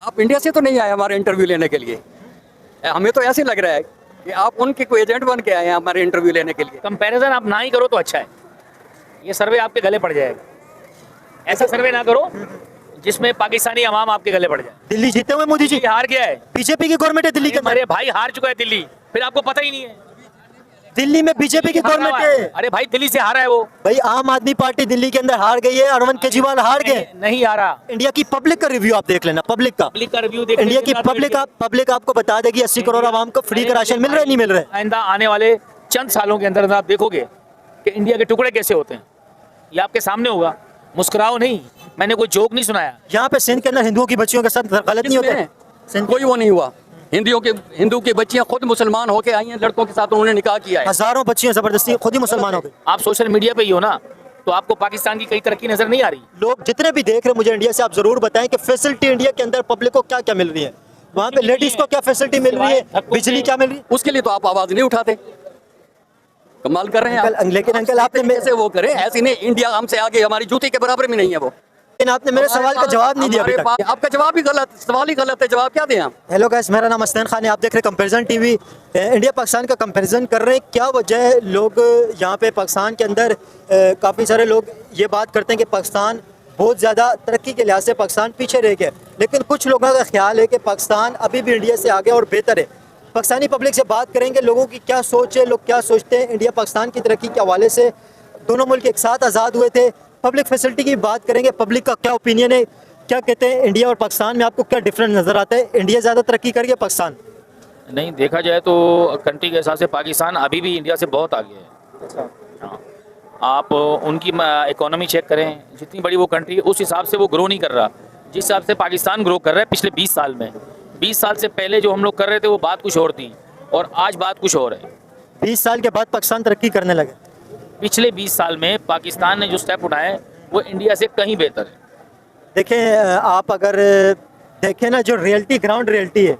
आप इंडिया से तो नहीं आए हमारे इंटरव्यू लेने के लिए। हमें तो ऐसे लग रहा है कि आप उनके कोई एजेंट बन के आए हैं हमारे इंटरव्यू लेने के लिए। कंपैरिजन आप ना ही करो तो अच्छा है, ये सर्वे आपके गले पड़ जाएगा। ऐसा सर्वे ना करो जिसमें पाकिस्तानी अवाम आपके गले पड़ जाए। दिल्ली जीते हुए मोदी जी हार गया है, बीजेपी की गवर्नमेंट है दिल्ली के अंदर। अरे भाई हार चुका है दिल्ली, फिर आपको पता ही नहीं है। दिल्ली में बीजेपी की गवर्नमेंट है। अरे भाई दिल्ली से हारा है वो। भाई आम आदमी पार्टी दिल्ली के अंदर हार गई है, अरविंद केजरीवाल हार गए। नहीं हारा। इंडिया की पब्लिक का रिव्यू आप देख लेना, पब्लिक का रिव्यू इंडिया की पब्लिक आपको बता देगी 80 करोड़ आवाम को फ्री का राशन मिल रहा है नहीं मिल रहा है। आइंदा आने वाले चंद सालों के अंदर आप देखोगे कि इंडिया के टुकड़े कैसे होते हैं, ये आपके सामने होगा। मुस्कुराओ नहीं, मैंने कोई जोक नहीं सुनाया। यहाँ पे सिंध के अंदर हिंदुओं की बच्चियों के साथ गलत नहीं होता है। कोई वो नहीं हुआ। हिंदू की बच्चियां खुद मुसलमान होके आई हैं, लड़कों के साथ उन्होंने निकाह किया है। हजारों बच्चियां जबरदस्ती खुद ही मुसलमान हो गई। आप सोशल मीडिया पे ही हो ना, तो आपको पाकिस्तान की कई तरक्की नजर नहीं आ रही। लोग जितने भी देख रहे हैं मुझे इंडिया से आप जरूर बताएं कि फैसिलिटी इंडिया के अंदर पब्लिक को क्या क्या मिल रही है, वहाँ पे लेडीज को क्या फैसिलिटी मिल रही है, बिजली क्या मिल रही है। उसके लिए तो आप आवाज नहीं उठाते, कमाल कर रहे हैं आप। लेकिन अंकल आपने ऐसे वो करें, ऐसे नहीं। इंडिया हमसे आगे हमारी जूती के बराबर में नहीं है वो। लेकिन आपने मेरे सवाल का जवाब नहीं दिया अभी तक। आपका जवाब ही गलत, सवाल ही गलत है, जवाब क्या दें हम। हेलो गाइस, मेरा नाम अस्तान खान है, आप देख रहे हैं कंपैरिजन टीवी। इंडिया पाकिस्तान का कंपैरिजन कर रहे हैं। क्या वजह है लोग यहाँ पे पाकिस्तान के अंदर काफ़ी सारे लोग ये बात करते हैं कि पाकिस्तान बहुत ज़्यादा तरक्की के लिहाज से पाकिस्तान पीछे रह गया, लेकिन कुछ लोगों का ख्याल है कि पाकिस्तान अभी भी इंडिया से आगे और बेहतर है। पाकिस्तानी पब्लिक से बात करेंगे, लोगों की क्या सोच है, लोग क्या सोचते हैं इंडिया पाकिस्तान की तरक्की के हवाले से। दोनों मुल्क एक साथ आज़ाद हुए थे। पब्लिक फैसिलिटी की बात करेंगे, पब्लिक का क्या ओपिनियन है, क्या कहते हैं इंडिया और पाकिस्तान में आपको क्या डिफरेंस नज़र आता है। इंडिया ज़्यादा तरक्की कर गया, पाकिस्तान नहीं। देखा जाए तो कंट्री के हिसाब से पाकिस्तान अभी भी इंडिया से बहुत आगे है। अच्छा, हाँ, आप उनकी इकोनॉमी चेक करें, जितनी बड़ी वो कंट्री है उस हिसाब से वो ग्रो नहीं कर रहा जिस हिसाब से पाकिस्तान ग्रो कर रहा है पिछले 20 साल में। 20 साल से पहले जो हम लोग कर रहे थे वो बात कुछ और थी, और आज बात कुछ और है। 20 साल के बाद पाकिस्तान तरक्की करने लगे। पिछले 20 साल में पाकिस्तान ने जो स्टेप उठाए वो इंडिया से कहीं बेहतर है। देखें, आप अगर देखें ना, जो रियलिटी ग्राउंड रियलिटी है,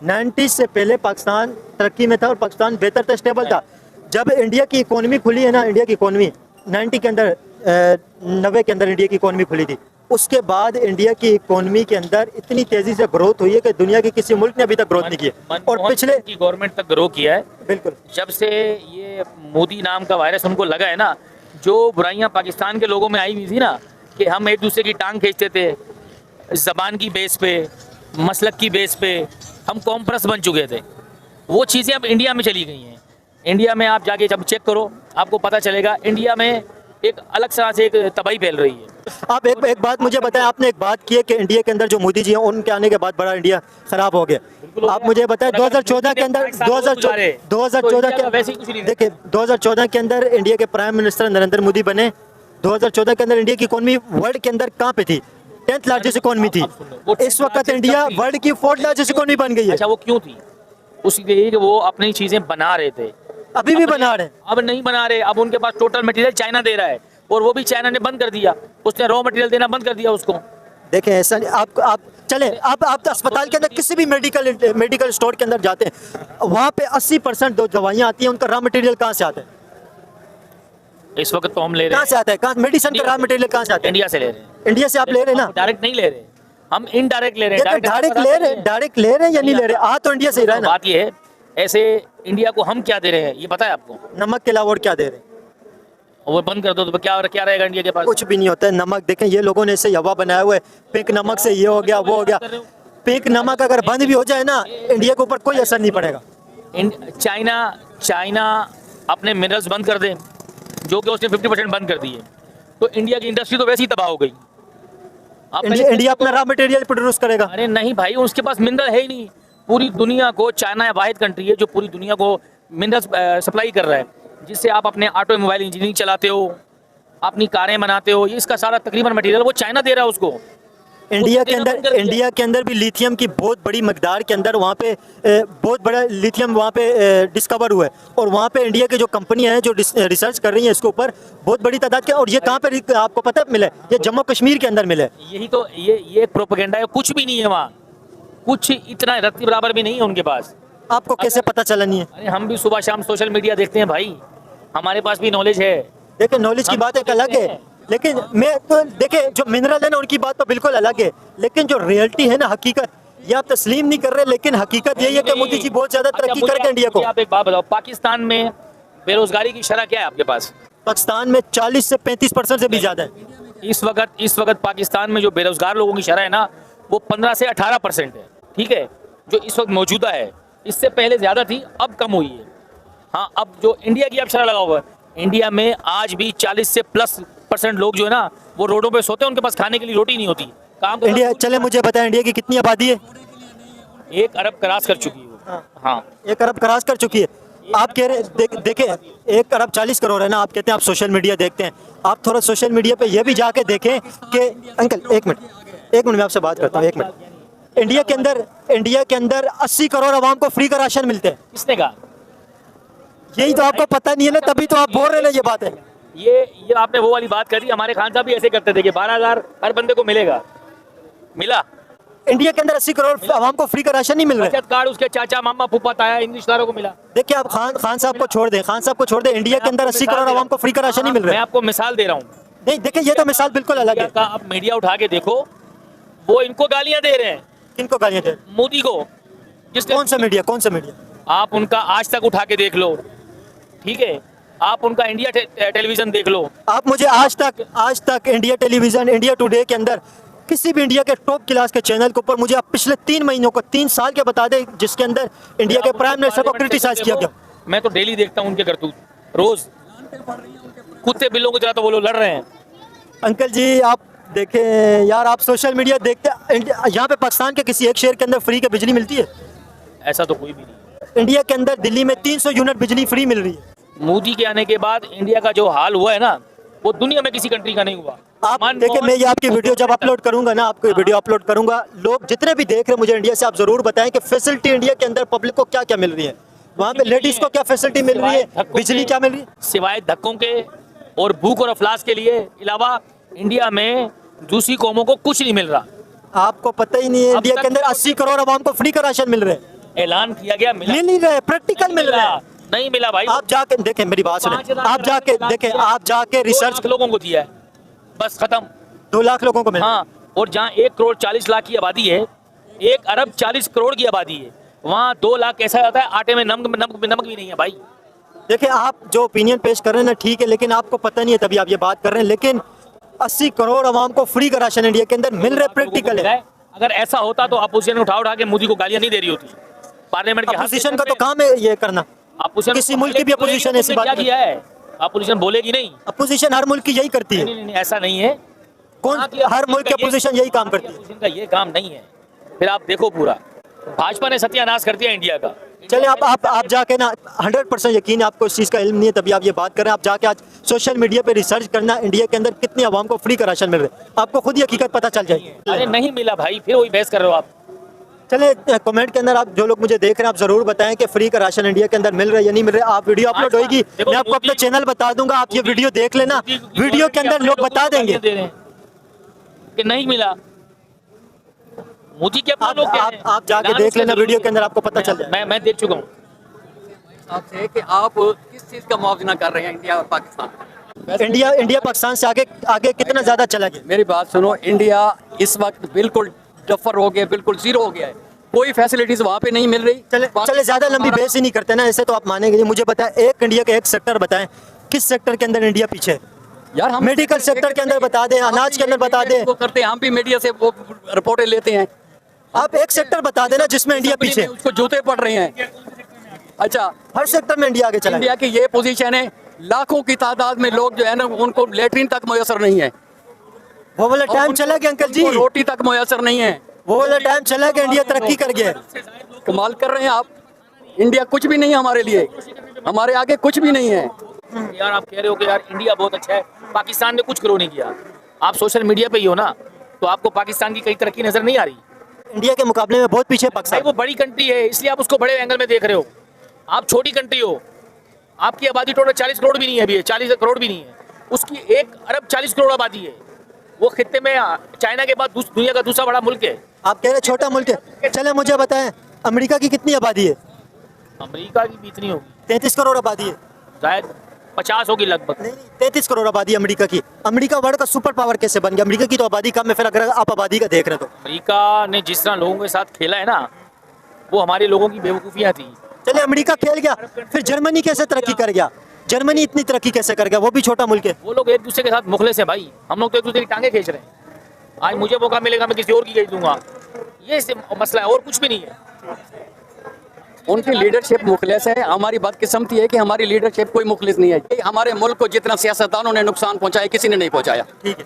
90 से पहले पाकिस्तान तरक्की में था और पाकिस्तान बेहतर था, स्टेबल था। जब इंडिया की इकोनॉमी खुली है ना, इंडिया की इकोनॉमी 90 के अंदर 90 के अंदर इंडिया की इकोनॉमी खुली थी, उसके बाद इंडिया की इकोनॉमी के अंदर इतनी तेजी से ग्रोथ हुई है कि दुनिया के किसी मुल्क ने अभी तक ग्रोथ नहीं की है। और पिछले की गवर्नमेंट तक ग्रो किया है। बिल्कुल, जब से ये मोदी नाम का वायरस उनको लगा है ना, जो बुराइयां पाकिस्तान के लोगों में आई हुई थी ना, कि हम एक दूसरे की टांग खींचते थे, ज़बान की बेस पे, मसलक की बेस पे हम कॉम्प्रेस बन चुके थे, वो चीज़ें अब इंडिया में चली गई हैं। इंडिया में आप जाके जब चेक करो आपको पता चलेगा इंडिया में एक अलग तरह से एक तबाही फैल रही है। आप एक बात मुझे बताएं, आपने एक बात की है कि इंडिया के अंदर जो मोदी जी हैं उनके आने के बाद बड़ा इंडिया खराब हो गया। आप मुझे बताएं 2014 के अंदर 2014 के देखिए 2014 के अंदर इंडिया के प्राइम मिनिस्टर नरेंद्र मोदी बने। 2014 के अंदर इंडिया की इकोनॉमी वर्ल्ड के अंदर कहाँ पे थी? 10th लार्जेस्ट इकोनॉमी थी। इस वक्त इंडिया वर्ल्ड की 4th लार्जेस्ट इकोनॉमी बन गई है। अच्छा, वो क्यों थी? उसलिए कि वो अपनी चीजें बना रहे थे। अभी भी बना रहे हैं? अब नहीं बना रहे। अब उनके पास टोटल मटेरियल चाइना दे रहा है, और वो भी चाइना ने बंद कर दिया, उसने रॉ मटेरियल देना बंद कर दिया उसको। देखें, ऐसा आप चले, आप अस्पताल के अंदर किसी भी मेडिकल स्टोर के अंदर जाते हैं, वहाँ पे 80% जो दवाइयाँ आती हैं उनका रॉ मटेरियल कहाँ से आता है? इस वक्त तो हम ले रहे हैं। कहाँ से आता है? कहाँ मेडिसिन का रॉ मटेरियल कहाँ से आता है? इंडिया से ले रहे हैं। इंडिया से आप ले रहे हैं ना? डायरेक्ट नहीं ले रहे, हम इनडायरेक्ट ले रहे हैं। डायरेक्ट ले रहे हैं या नहीं ले रहे? आ तो इंडिया से ही रहा है ना। बात ये है, ऐसे इंडिया को हम क्या दे रहे हैं ये पता है आपको? नमक के अलावा और क्या दे रहे हैं? वो बंद कर दो तो क्या रहेगा इंडिया के पास? कुछ भी नहीं होता है। नमक देखें, ये लोगों ने इसे हवा बनाया हुआ है, पिंक नमक से ये हो गया वो हो गया। पिंक नमक अगर बंद भी हो जाए ना, इंडिया के ऊपर कोई असर नहीं पड़ेगा। चाइना अपने मिनरल्स बंद कर दे, जो कि उसने 50% बंद कर दिए, तो इंडिया की इंडस्ट्री तो वैसे ही तबाह हो गई। इंडिया अपना रॉ मटेरियल प्रोड्यूस करेगा? अरे नहीं भाई, उसके पास मिनरल है ही नहीं। पूरी दुनिया को, चाइना वाहिद कंट्री है जो पूरी दुनिया को मिनरल्स सप्लाई कर रहा है, जिससे आप अपने ऑटोमोबाइल इंजीनियरिंग चलाते हो, अपनी कारें बनाते हो, ये इसका सारा तकरीबन मटेरियल वो चाइना दे रहा है उसको। इंडिया के अंदर भी लिथियम की बहुत बड़ी मकदार के अंदर वहाँ पे बहुत बड़ा लिथियम वहाँ पे डिस्कवर हुआ है, और वहाँ पे इंडिया की जो कंपनियां हैं जो रिसर्च कर रही हैं इसके ऊपर बहुत बड़ी तादाद के। और ये कहाँ पे आपको पता मिला है? ये जम्मू कश्मीर के अंदर मिला है। यही तो ये एक प्रोपेगेंडा है, कुछ भी नहीं है वहाँ, कुछ इतना रत्ती बराबर भी नहीं है उनके पास। आपको कैसे पता चला नहीं है? अरे हम भी सुबह शाम सोशल मीडिया देखते हैं भाई, हमारे पास भी नॉलेज है। देखिए, नॉलेज की बात एक अलग है, लेकिन मैं तो देखे जो मिनरल है ना उनकी बात तो बिल्कुल अलग है, लेकिन जो रियलिटी है ना, हकीकत ये आप तस्लीम नहीं कर रहे, लेकिन हकीकत यही है कि मोदी जी बहुत ज्यादा अच्छा, तरक्की मुझे करके इंडिया को। मुझे आप एक बात बताओ, पाकिस्तान में बेरोजगारी की शरह क्या है आपके पास? पाकिस्तान में 40 से 35% से भी ज्यादा है। इस वक्त पाकिस्तान में जो बेरोजगार लोगों की शरह है ना, वो 15 से 18% है। ठीक है, जो इस वक्त मौजूदा है, इससे पहले ज्यादा थी, अब कम हुई है। हाँ, अब जो इंडिया की आप शरह लगा हुआ है, इंडिया में आज भी 40 से +% लोग जो है ना, वो रोडों पे सोते हैं, उनके पास खाने के लिए रोटी नहीं होती। काम तो इंडिया, चले मुझे बताएं इंडिया की कितनी आबादी है? 1 अरब क्रॉस कर चुकी है वो। हाँ, 1 अरब क्रॉस कर चुकी है। आप कह रहे देखें 1 अरब 40 करोड़ है ना, आप कहते हैं आप सोशल मीडिया देखते हैं, आप थोड़ा सोशल मीडिया पे ये भी जाके देखें कि अंकल एक मिनट मैं आपसे बात करता हूँ, 1 मिनट। इंडिया के अंदर 80 करोड़ आवाम को फ्री का राशन मिलते हैं। किसने कहा? यही तो आपको पता नहीं है ना, तभी तो आप बोल रहे हैं ना ये बात है। ये आपने वो वाली बात करी। हमारे खान साहब भी ऐसे करते थे कि 12,000 हर बंदे को मिलेगा। मिला? इंडिया के अंदर 80 करोड़ आवाम को फ्री का राशन नहीं मिल रहा है। बचत कार्ड उसके चाचा मामा फूफा ताया इंग्लिश वालों को मिला। देखिए आप खान साहब को छोड़ दें, इंडिया के अंदर 80 करोड़ आवाम को फ्री का राशन नहीं मिल रहा मैं है। आपको मिसाल दे रहा हूँ। नहीं देखिए, ये तो मिसाल बिल्कुल अलग है। का आप मीडिया उठा के देखो, वो इनको गालियां दे रहे हैं। किनको गालियां दे रहे हैं? मोदी को। जिसने कौन सा मीडिया? आप उनका आज तक उठा के देख लो, ठीक है? आप उनका इंडिया टेलीविजन देख लो। आप मुझे आज तक इंडिया टेलीविजन, इंडिया टुडे के अंदर किसी भी इंडिया के टॉप क्लास के चैनल के ऊपर मुझे आप पिछले 3 महीनों को 3 साल के बता दें जिसके अंदर इंडिया के प्राइम मिनिस्टर को क्रिटिसाइज किया गया। मैं तो डेली देखता हूँ उनके करतूत, रोज कुत्ते बिल्लों की तरह तो वो लोग लड़ रहे हैं। अंकल जी आप देखें यार, आप सोशल मीडिया देखते हैं, यहाँ पे पाकिस्तान के किसी एक शहर के अंदर फ्री की बिजली मिलती है? ऐसा तो कोई भी नहीं। इंडिया के अंदर दिल्ली में 300 यूनिट बिजली फ्री मिल रही है। मोदी के आने के बाद इंडिया का जो हाल हुआ है ना, वो दुनिया में किसी कंट्री का नहीं हुआ। आप देखिए, मैं ये आपकी वीडियो जब अपलोड करूंगा ना, आपको वीडियो अपलोड करूंगा, लोग जितने भी देख रहे हैं मुझे इंडिया से, आप जरूर बताएं कि फैसिलिटी इंडिया के अंदर पब्लिक को क्या क्या मिल रही है, वहाँ पे लेडीज को क्या फैसिलिटी मिल रही है, बिजली क्या मिल रही है। सिवाय धक्कों के और भूख और अफलास के लिए अलावा इंडिया में दूसरी कौमों को कुछ नहीं मिल रहा। आपको पता ही नहीं है, इंडिया के अंदर 80 करोड़ आवाम को फ्री का राशन मिल रहे हैं। ऐलान किया गया, मिल नहीं रहे, प्रैक्टिकल मिल रहा है। नहीं मिला भाई। आप जाके देखें, मेरी बात सुने, आप जाके रिसर्च, लोगों को दिया है, बस खत्म। 2 लाख लोगों को मिला। हाँ, और जहाँ 1 करोड़ 40 लाख की आबादी है, 1 अरब 40 करोड़ की आबादी है, वहाँ 2 लाख कैसा जाता है? आटे में नमक भी नहीं है भाई। देखिए आप जो ओपिनियन पेश कर रहे हैं ना, ठीक है, लेकिन आपको पता नहीं है तभी आप ये बात कर रहे हैं, लेकिन 80 करोड़ आवाम को फ्री का राशन इंडिया के अंदर मिल रहा है, प्रैक्टिकल है। अगर ऐसा होता तो अपोजिशन उठा के मोदी को गालियां नहीं दे रही होती। पार्लियामेंट के अपोजिशन का तो काम है ये करना। किसी मुल्क की भी अपोजिशन ऐसी बात किया है, अपोजिशन बोलेगी नहीं। अपोजिशन हर मुल्क की यही करती है। नहीं, ऐसा नहीं है। कौन? हर मुल्क की अपोजिशन यही काम करती है। अपोजिशन का ये काम नहीं है। फिर आप देखो, पूरा भाजपा ने सत्यानाश कर दिया इंडिया का। चले आप जाके ना, 100% यकीन है आपको इस चीज़ का इल्म नहीं है तभी आप ये बात कर रहे हैं। आप जाके आज सोशल मीडिया पे रिसर्च करना, इंडिया के अंदर कितनी आवाम को फ्री का राशन मिल रहा है, आपको खुद ही हकीकत पता चल जाएगी। अरे नहीं मिला भाई, फिर वही बहस कर रहे हो आप। चले कमेंट के अंदर आप जो लोग मुझे देख रहे हैं, आप जरूर बताएं कि फ्री का राशन इंडिया के अंदर मिल रहा है या नहीं मिल रहा है। आप वीडियो अपलोड होगी, मैं आपको अपना चैनल बता दूंगा, आप ये वीडियो देख लेना, वीडियो के अंदर लोग बता देंगे कि नहीं मिला। मोदी के अपने लोग क्या हैं? आप जाके देख लेना, वीडियो के अंदर आपको पता चल जाए। मैं देख चुका हूँ। आपसे कि आप किस चीज़ का मुआवजा कर रहे हैं इंडिया और पाकिस्तान? इंडिया पाकिस्तान से आगे कितना ज्यादा चला गया? मेरी बात सुनो, इंडिया इस वक्त बिल्कुल डफर हो गया, बिल्कुल जीरो हो गया है, कोई फैसिलिटीज वहाँ पे नहीं मिल रही। चले ज्यादा लंबी बहस ही नहीं करते ना, ऐसे तो आप मानेंगे नहीं। मुझे बताएं, एक इंडिया के एक सेक्टर बताएं, किस सेक्टर के अंदर इंडिया पीछे है? यार हम मेडिकल सेक्टर के अंदर बता दें, अनाज के अंदर बता दें, वो करते हैं, हम भी मीडिया से वो रिपोर्टें लेते हैं। आप एक सेक्टर बता देना जिसमें इंडिया पीछे है। उसको जूते पड़ रहे हैं। अच्छा, हर सेक्टर में इंडिया आगे चला इंडिया की ये पोजीशन है, लाखों की तादाद में लोग जो है ना, उनको लेटरिन तक मुयसर नहीं है। वो वाला टाइम चला गया अंकल जी, रोटी तक मुयसर नहीं है। वो वाला टाइम चला गया, इंडिया तरक्की कर गया। कमाल कर रहे हैं आप। इंडिया कुछ भी नहीं है हमारे लिए, हमारे आगे कुछ भी नहीं है। यार आप कह रहे हो कि यार इंडिया बहुत अच्छा है, पाकिस्तान ने कुछ ग्रो नहीं किया। आप सोशल मीडिया पे ही हो ना, तो आपको पाकिस्तान की कई तरक्की नजर नहीं आ रही। इंडिया के मुकाबले में बहुत पीछे भाई पाकिस्तान। वो बड़ी कंट्री है, इसलिए आप उसको बड़े एंगल में देख रहे हो। आप छोटी कंट्री हो, आपकी आबादी टोटल 40 करोड़ भी नहीं है, अभी 40 करोड़ भी नहीं है। उसकी 1 अरब 40 करोड़ आबादी है। वो खित्ते में चाइना के बाद दुनिया का दूसरा बड़ा मुल्क है। आप कह रहे छोटा मुल्क है। चले मुझे बताएं, अमेरिका की कितनी आबादी है? अमेरिका की भी इतनी होगी, 33 करोड़ आबादी है। शायद 50 होगी लगभग। नहीं 33 करोड़ आबादी अमेरिका की। अमेरिका वर्ल्ड का सुपर पावर कैसे बन गया? अमेरिका की तो आबादी कम है, फिर अगर आप आबादी का देख रहे हो तो। अमेरिका ने जिस तरह लोगों के साथ खेला है ना, वो हमारे लोगों की बेवकूफ़ियाँ थी। चलिए अमेरिका खेल गया, फिर जर्मनी कैसे तरक्की कर गया? जर्मनी इतनी तरक्की कैसे कर गया? वो भी छोटा मुल्क है। वो लोग एक दूसरे के साथ मुखलिस है भाई, हम लोग तो एक दूसरे की टांगे खींच रहे हैं। आज मुझे मौका मिलेगा मैं किसी और की खींच दूंगा, ये मसला है और कुछ भी नहीं है। उनकी लीडरशिप मुखलिस है, हमारी बदकिस्मती है कि हमारी लीडरशिप कोई मुखलिस नहीं है। हमारे मुल्क को जितना सियासतदानों ने नुकसान पहुंचाया किसी ने नहीं पहुंचाया। ठीक है,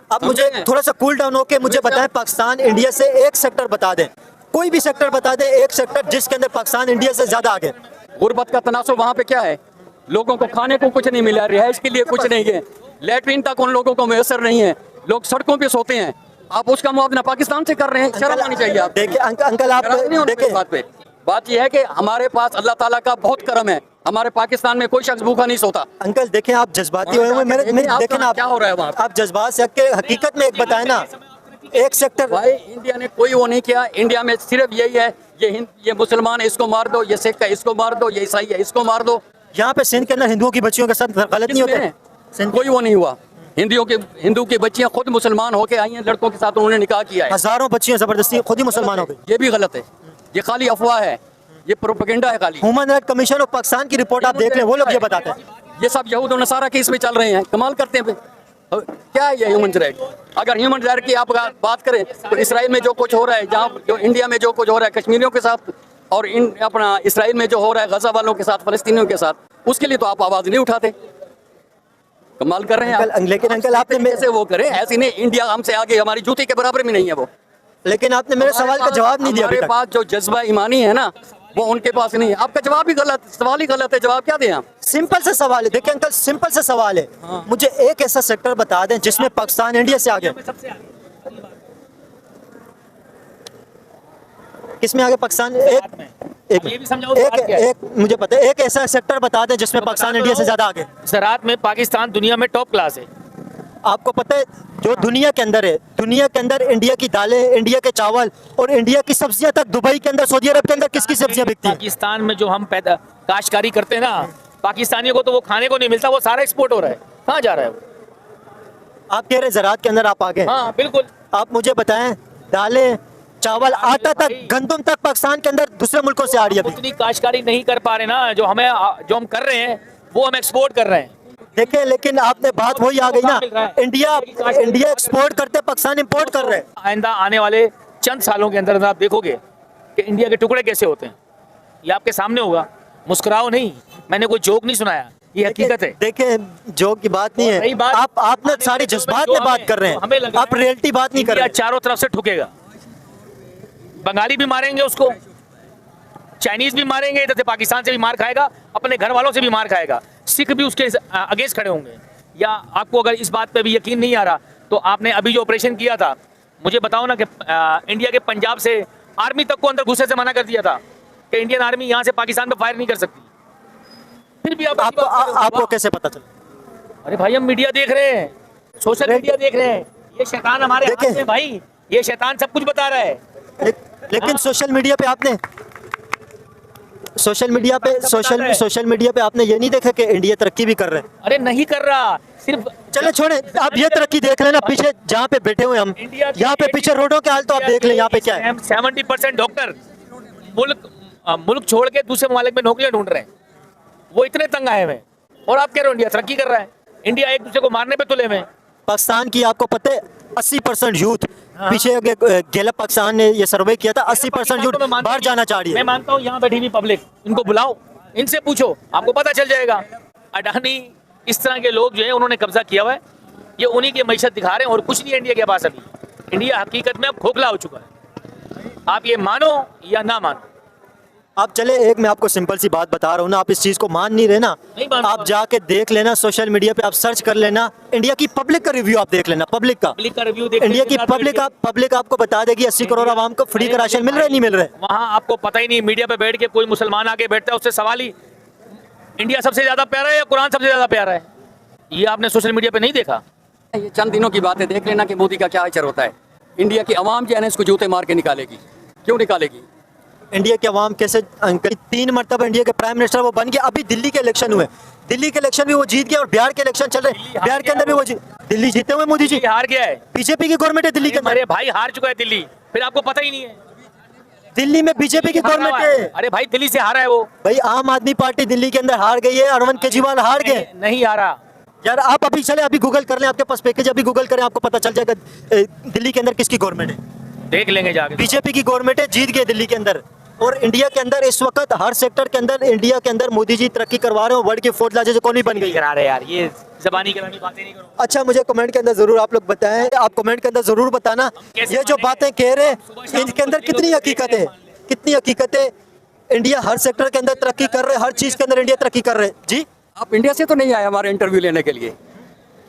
अब मुझे थोड़ा सा कूल डाउन होके मुझे बताएं, पाकिस्तान इंडिया से एक सेक्टर बता दें, कोई भी सेक्टर बता दें, एक सेक्टर जिसके अंदर पाकिस्तान इंडिया से ज्यादा आगे। गुर्बत का तनासुब वहाँ पे क्या है? लोगों को खाने को कुछ नहीं मिला, रिहाइश के लिए कुछ नहीं है, लेटरिन तक उन लोगों को मैसर नहीं है, लोग सड़कों पे सोते हैं। आप उसका मुआवजा पाकिस्तान से कर रहे हैं, शर्म आनी चाहिए आप। देखिए अंकल आप देखिए बात पे बात यह है कि हमारे पास अल्लाह ताला का बहुत करम है, हमारे पाकिस्तान में कोई शख्स भूखा नहीं सोता। अंकल देखें आप जज्बाती हुए मेरे देखें ना, क्या हो रहा है वहाँ? आप जज्बात से हट के हकीकत में एक बताएं ना, एक सेक्टर। भाई इंडिया ने कोई वो नहीं किया, इंडिया में सिर्फ यही है, ये मुसलमान है इसको मार दो, ये सिख है इसको मार दो, ये ईसाई है इसको मार दो। यहाँ पे सिंध के अंदर हिंदुओं की बच्चियों के साथ गलत नहीं होता है? कोई वो नहीं हुआ। हिंदू की बच्चियां खुद मुसलमान होके आई हैं, लड़कों के साथ उन्होंने निकाह किया है। हजारों बच्चियां जबरदस्ती खुद ही मुसलमान हो गई। ये भी गलत है, ये खाली अफवाह है, ये प्रोपेगेंडा है खाली। Human right commission of Pakistan की रिपोर्ट आप देख लें, वो लोग ये बताते हैं। ये सब यहूद और नसारा के इसमें चल रहे हैं, कमाल करते हैं। क्या है ये ह्यूमन राइट? अगर ह्यूमन राइट की आप बात करें तो इसराइल में जो कुछ हो रहा है, जहाँ जो इंडिया में जो कुछ हो रहा है कश्मीरियों के साथ, और अपना इसराइल में जो हो रहा है गजा वालों के साथ, फलस्तीनियों के साथ, उसके लिए तो आप आवाज नहीं उठाते। कमाल कर रहे हैं। लेकिन अंकल आपने कैसे वो करें? ऐसी नहीं, इंडिया हमसे आगे, हमारी जूती के बराबर भी नहीं है वो। लेकिन आपने मेरे सवाल का जवाब नहीं दिया। हमारे पास जो जज्बा ईमानी है ना, वो उनके पास नहीं है। आपका जवाब ही गलत, सवाल ही गलत है, जवाब क्या दें आप? सिंपल सा सवाल है, देखिए अंकल सिंपल सा सवाल है, मुझे एक ऐसा सेक्टर बता दें जिसमें पाकिस्तान इंडिया से आगे। किसमें आगे पाकिस्तान? एक मुझे पता है, एक ऐसा सेक्टर बता दें जिसमें पाकिस्तान इंडिया से ज्यादा आगे। ज़राअत में पाकिस्तान दुनिया में टॉप क्लास है। आपको पता है जो दुनिया के अंदर है, दुनिया के अंदर इंडिया की दालें, इंडिया के चावल और इंडिया की सब्जियां तक दुबई के अंदर, सऊदी अरब के अंदर किसकी सब्जियां बिकती हैं? पाकिस्तान में जो हम पैदा काश्तकारी करते हैं ना, पाकिस्तानियों को तो वो खाने को नहीं मिलता, वो सारा एक्सपोर्ट हो रहा है। कहाँ जा रहा है वो? आप कह रहे हैं ज़राअत के अंदर आप आगे हैं। हाँ बिल्कुल। आप मुझे बताएं, दालें, चावल, आटा तक, गंदम तक पाकिस्तान के अंदर दूसरे मुल्कों से आ रही है। उतनी काश्तकारी नहीं कर पा रहे ना, जो हम कर रहे हैं वो हम एक्सपोर्ट कर रहे हैं। देखिए लेकिन आपने बात वही आ गई ना, इंडिया एक्सपोर्ट करते, पाकिस्तान इंपोर्ट कर रहे हैं। आइंदा आने वाले चंद सालों के अंदर आप देखोगे कि इंडिया के टुकड़े कैसे होते हैं, ये आपके सामने होगा। मुस्कुराओ नहीं, मैंने कोई जोक नहीं सुनाया, ये हकीकत है। देखिए जोक की बात नहीं है, आप ना सारी जज्बात में बात कर रहे हैं, आप रियलिटी बात नहीं कर रहे हैं। चारों तरफ से ठुकेगा, बंगाली भी मारेंगे उसको, चाइनीज भी मारेंगे, इधर से पाकिस्तान से भी मार खाएगा, अपने घर वालों से भी मार खाएगा, सिख भी उसके अगेंस्ट खड़े होंगे। या आपको अगर इस बात पे भी यकीन नहीं आ रहा तो आपने अभी जो ऑपरेशन किया था, मुझे बताओ ना कि इंडिया के पंजाब से आर्मी तक को अंदर घुसने से मना कर दिया था कि इंडियन आर्मी यहाँ से पाकिस्तान पे फायर नहीं कर सकती। फिर भी आपको कैसे पता चला? अरे भाई हम मीडिया देख रहे हैं, सोशल मीडिया देख रहे हैं, ये शैतान हमारे हाथ में भाई, ये शैतान सब कुछ बता रहा है। लेकिन सोशल मीडिया पे आपने सोशल मीडिया पे आपने ये नहीं देखा कि इंडिया तरक्की भी कर रहे हैं? अरे नहीं कर रहा, सिर्फ चले छोड़े, आप ये तरक्की देख लेना, पीछे जहाँ पे बैठे हुए हम, यहाँ पे पीछे रोडों के हाल तो आप देख लें, यहाँ पे क्या है। 70% डॉक्टर मुल्क छोड़ के दूसरे ममालिक में नौकरियां ढूंढ रहे हैं, वो इतने तंग आए हुए। और आप कह रहे हो इंडिया तरक्की कर रहा है, इंडिया एक दूसरे को मारने पे तुले हुए। पाकिस्तान की आपको पता है 80% यूथ, पीछे गैलप पाकिस्तान ने ये सर्वे किया था, 80% यूथ बाहर जाना चाह रही है। मैं मानता हूँ यहाँ बैठी हुई पब्लिक, इनको बुलाओ, इनसे पूछो, आपको पता चल जाएगा। अडानी इस तरह के लोग जो है उन्होंने कब्जा किया हुआ है, ये उन्हीं की मैशत दिखा रहे हैं और कुछ नहीं है इंडिया के पास। अभी इंडिया हकीकत में अब खोखला हो चुका है, आप ये मानो या ना मानो। आप चले, एक मैं आपको सिंपल सी बात बता रहा हूँ ना, आप इस चीज को मान नहीं रहे ना, आप जाके देख लेना, सोशल मीडिया पे आप सर्च कर लेना, इंडिया की पब्लिक का रिव्यू आप देख लेना, पब्लिक का रिव्यू देख, इंडिया की पब्लिक आपको बता देगी 80 करोड़ आवाम को फ्री का राशन मिल रहा है नहीं मिल रहा है। वहाँ आपको पता ही नहीं, मीडिया पे बैठ के कोई मुसलमान आके बैठता है, उससे सवाल ही इंडिया सबसे ज्यादा प्यारा है या कुरान सबसे ज्यादा प्यारा है, ये आपने सोशल मीडिया पे नहीं देखा। ये चंद दिनों की बात है, देख लेना कि मोदी का क्या असर होता है। इंडिया की आवाम जो है ना इसको जूते मार के निकालेगी। क्यों निकालेगी? इंडिया के अवाम कैसे 3 मरतबा इंडिया के प्राइम मिनिस्टर वो बन गया। अभी दिल्ली के इलेक्शन हुए, दिल्ली के इलेक्शन भी वो जीत गया और बिहार के इलेक्शन चल रहे हैं, बिहार के अंदर भी वो दिल्ली जीते हुए मोदी जी। दिल्ली हार गया है, बीजेपी की गवर्नमेंट है दिल्ली के अंदर। अरे भाई हार चुका है दिल्ली, फिर आपको पता ही नहीं है। दिल्ली में बीजेपी की हारा गवर्नमेंट हुआ है। अरे भाई दिल्ली से हारा है वो। भाई आम आदमी पार्टी दिल्ली के अंदर हार गई है, अरविंद केजरीवाल हार गए। नहीं हारा। यार आप अभी चले, अभी गूगल कर लें, आपके पास पैकेज, अभी गूगल करें, आपको पता चल जाएगा दिल्ली के अंदर किसकी गवर्नमेंट है। देख लेंगे जाके। बीजेपी की गवर्नमेंट है, जीत गए दिल्ली के अंदर। और इंडिया के अंदर इस वक्त हर सेक्टर के अंदर इंडिया के अंदर मोदी जी तरक्की करवा रहे हो, वर्ल्ड की 4th लार्जेस्ट इकोनॉमी बन गई है। करा रहे यार, ये जबानी करानी बातें नहीं करो। अच्छा मुझे कमेंट के अंदर जरूर आप लोग बताएं, आप कमेंट के अंदर जरूर बताना ये जो बातें कह रहे हैं इनके अंदर कितनी हकीकत है, कितनी हकीकत है। इंडिया हर सेक्टर के अंदर तरक्की कर रहे हैं, हर चीज के अंदर इंडिया तरक्की कर रहे हैं। जी आप इंडिया से तो नहीं आए हमारे इंटरव्यू लेने के लिए,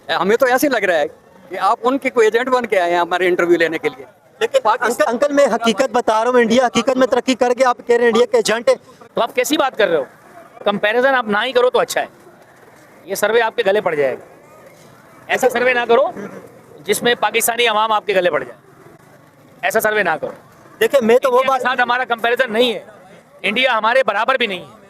हमें तो ऐसे लग रहा है कि आप उनके कोई एजेंट बन के आए हैं हमारे इंटरव्यू लेने के लिए। लेकिन अंकल मैं हकीकत बता रहा हूँ, इंडिया हकीकत में तरक्की करके आप कह रहे हैं इंडिया के एजेंट है। तो आप कैसी बात कर रहे हो? कंपैरिजन आप ना ही करो तो अच्छा है, ये सर्वे आपके गले पड़ जाएगा। ऐसा सर्वे ना करो जिसमें पाकिस्तानी अवाम आपके गले पड़ जाए, ऐसा सर्वे ना करो। देखिए मैं तो वो इंडिया के बात साथ हमारा कंपैरिजन नहीं है, इंडिया हमारे बराबर भी नहीं है।